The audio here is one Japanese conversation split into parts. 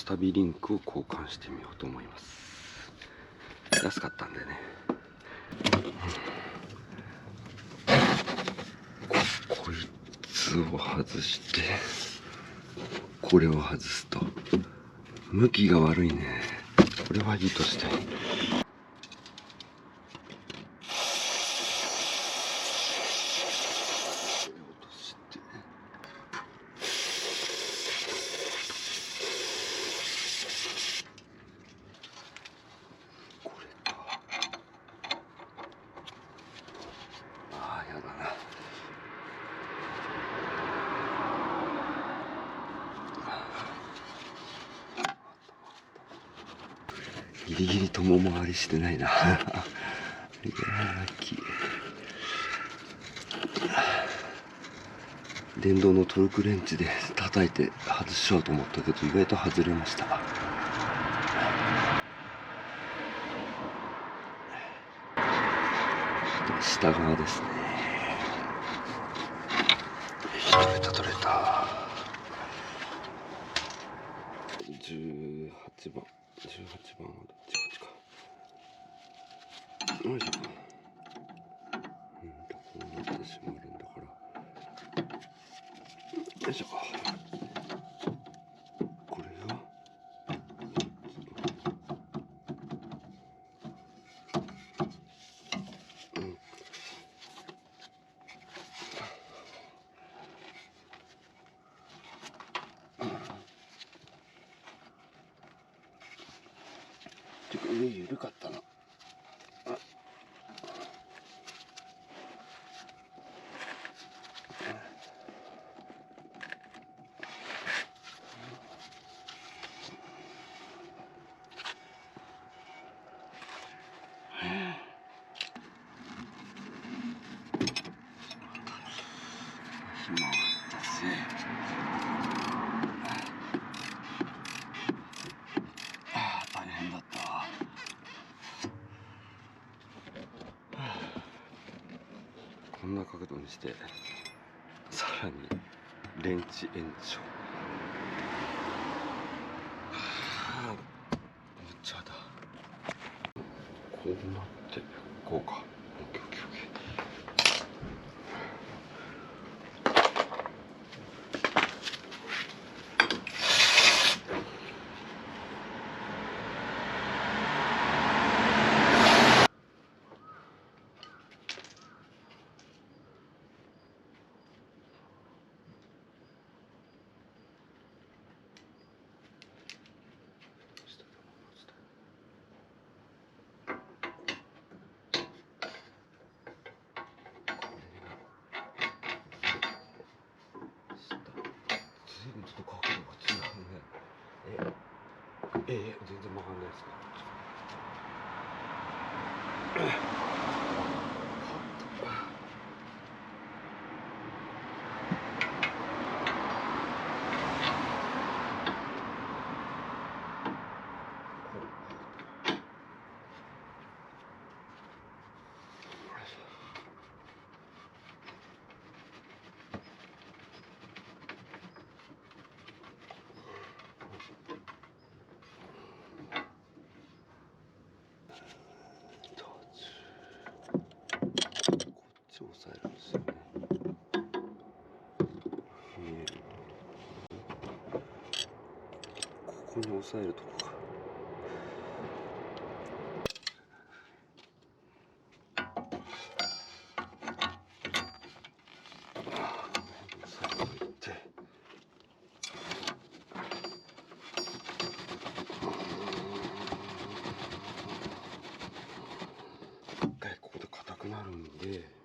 タビリンクを交換してみようと思います。安かったんでね。こいつを外してこれを外すと向きが悪いね。これはいいとして、これか。ああやだな。ギリギリ共回りしてないな。いやーラッキー。電動のトルクレンチで叩いて外しようと思ったけど意外と外れました。下側ですね。取れた取れた。18番はどっちか。よいしょ。こうなってしまうんだから。よいしょ。これが上緩かったな。大変だった。こんな角度にしてさらにレンチ延長。むちゃだ。こうなってこうか。オッケーオッケーオッケー。ちょっと角度が違うね。全然曲がんないですか。押さえるんですよね。ここに押さえるとこが。一回ここで硬くなるんで。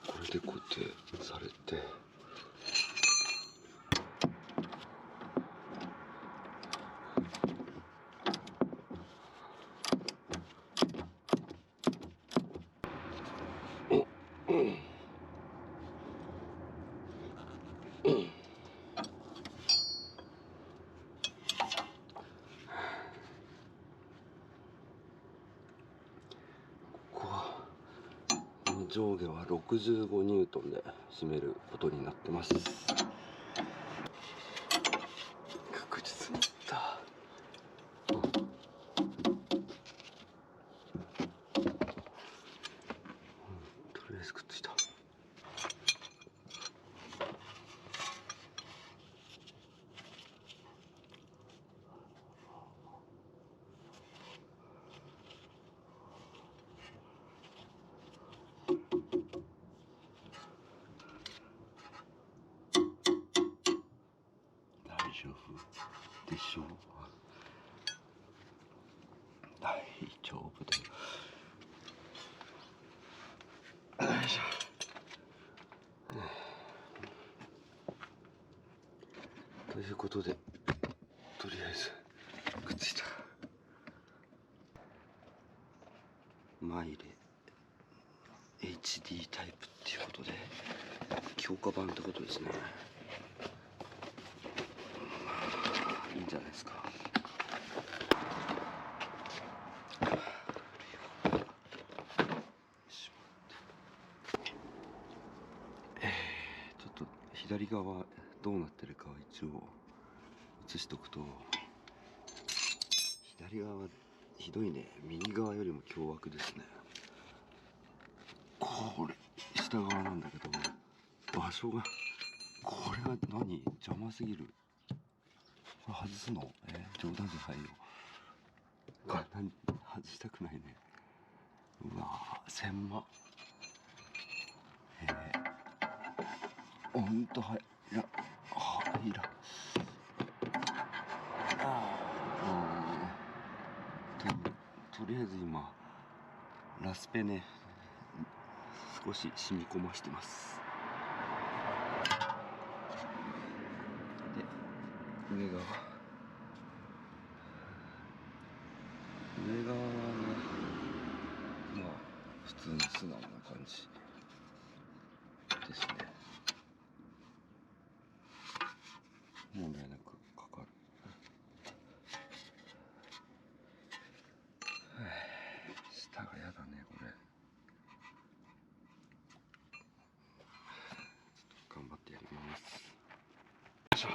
これで固定されて。上下は65ニュートンで締めることになってます。確実にいった。とりあえずくっついた。大丈夫でしょう。大丈夫だよ。よいしょ。ということで、とりあえずくっついた。マイレ HD タイプっていうことで強化版ってことですね。いいんじゃないですか。ちょっと左側どうなってるかは一応映しとくと、左側ひどいね。右側よりも凶悪ですね。これ下側なんだけど場所が、これが何邪魔すぎる。これ外すの？冗談じゃないよ。これ何外したくないね。うわぁ狭っ。ほんとはいらはいらとりあえず今ラスペね少し染み込ましてます。で上側はね、まあ普通に素直な感じですね。問題なくかかる。下がやだねこれ。ちょっと頑張ってやります。よいしょ。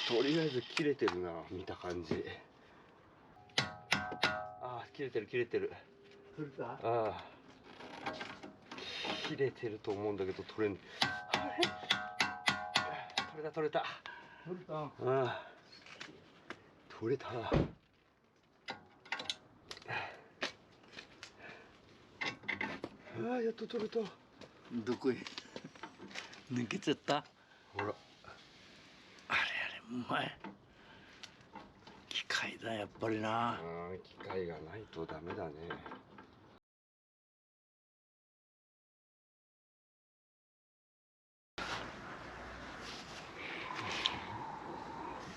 とりあえず切れてるな、見た感じ。ああ、切れてる。取れた？ああ、切れてると思うんだけど取れん。あれ？取れた。ああ、取れた。ああ、やっと取れた。どこへ抜けちゃった？ほら、あれうまい。機械だやっぱりな。機械がないとダメだね。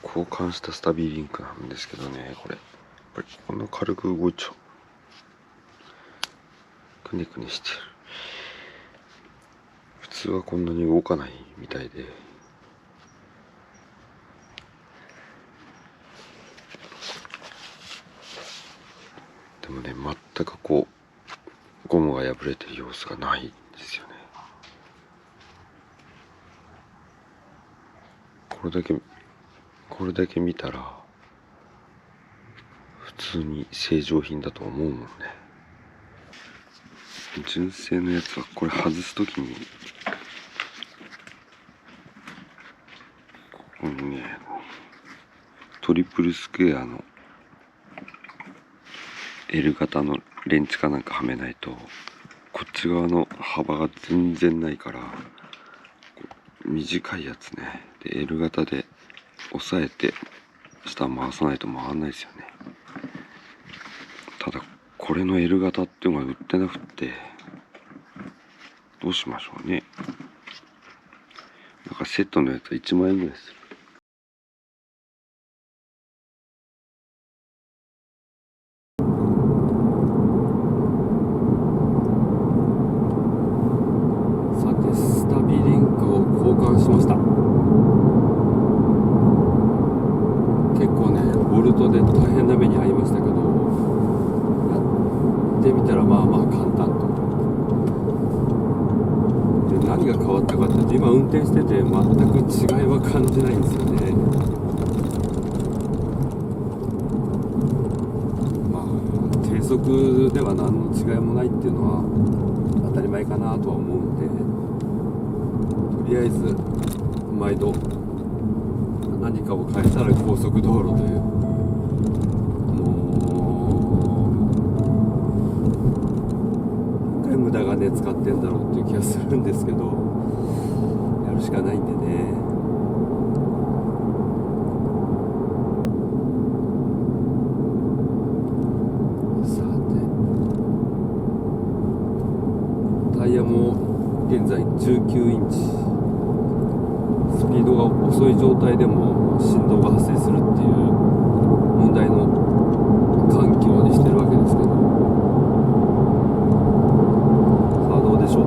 交換したスタビリンクなんですけどね、これやっぱりこんな軽く動いちゃう。くねくねしてる。普通はこんなに動かないみたいで。でもね、全くこうゴムが破れてる様子がないんですよね。これだけ見たら普通に正常品だと思うもんね。純正のやつはこれ外すときにここにね、トリプルスクエアの L 型のレンチかなんかはめないと、こっち側の幅が全然ないから、短いやつねで L 型で押さえて下回さないと回んないですよね。ただこれの L 型っていうのが売ってなくて、どうしましょうね。なんかセットのやつは1万円ぐらいする。さてスタビリンクを交換しました。結構ねボルトで大変な目に遭いましたけど、やってみたらまあまあ簡単と。で何が変わったかって今運転してて全く違いは感じないんですよね。まあ低速では何の違いもないっていうのは当たり前かなとは思うんで、とりあえず毎度何かを変えたら高速道路という、もう何回無駄金使ってんだろうっていう気がするんですけど、やるしかないんでね。さてタイヤも現在19インチ。スピードが遅い状態でも振動が発生するっていう問題の環境にしてるわけですけど、さあどうでしょう。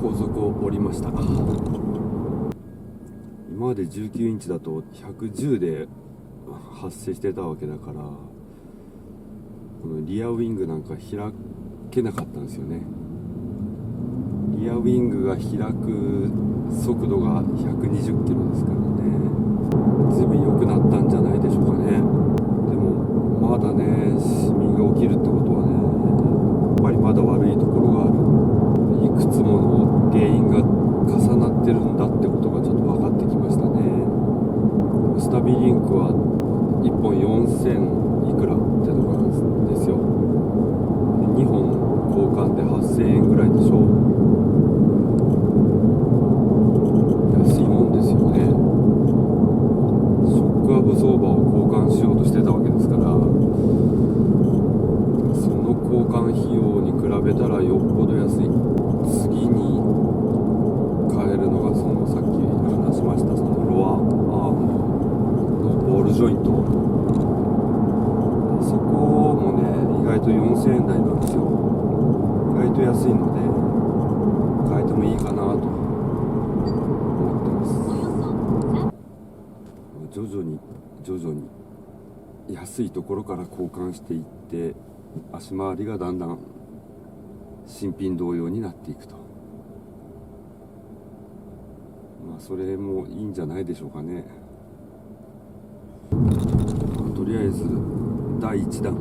高速を降りました。今まで19インチだと110で発生してたわけだから、このリアウィングなんか開けなかったんですよね。リアウィングが開く速度が120キロですからね、随分良くなったんじゃないでしょうかね。でもまだね、シミが起きるってことはね、やっぱりまだ悪いところがある。いくつもの原因が重なってるんだってことがちょっと分かってきましたね。スタビリンクは1本4000いくらってとこなんですよ。2本交換で8000円ぐらいでしょ。安いもんですよね。ショックアブゾーバーを交換しようとしてたわけですから、その交換費用に比べたらよっぽど安い。次に買えるのがそのさっき話しましたそのロアアームのボールジョイント、そこもね意外と4000円台なんですよ。意外と安いので変えてもいいかなと思ってます。徐々に安いところから交換していって足回りがだんだん新品同様になっていくと、まあそれもいいんじゃないでしょうかね。とりあえず第1弾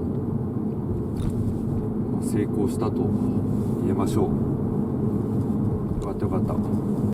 成功したと言えましょう。よかったよかった。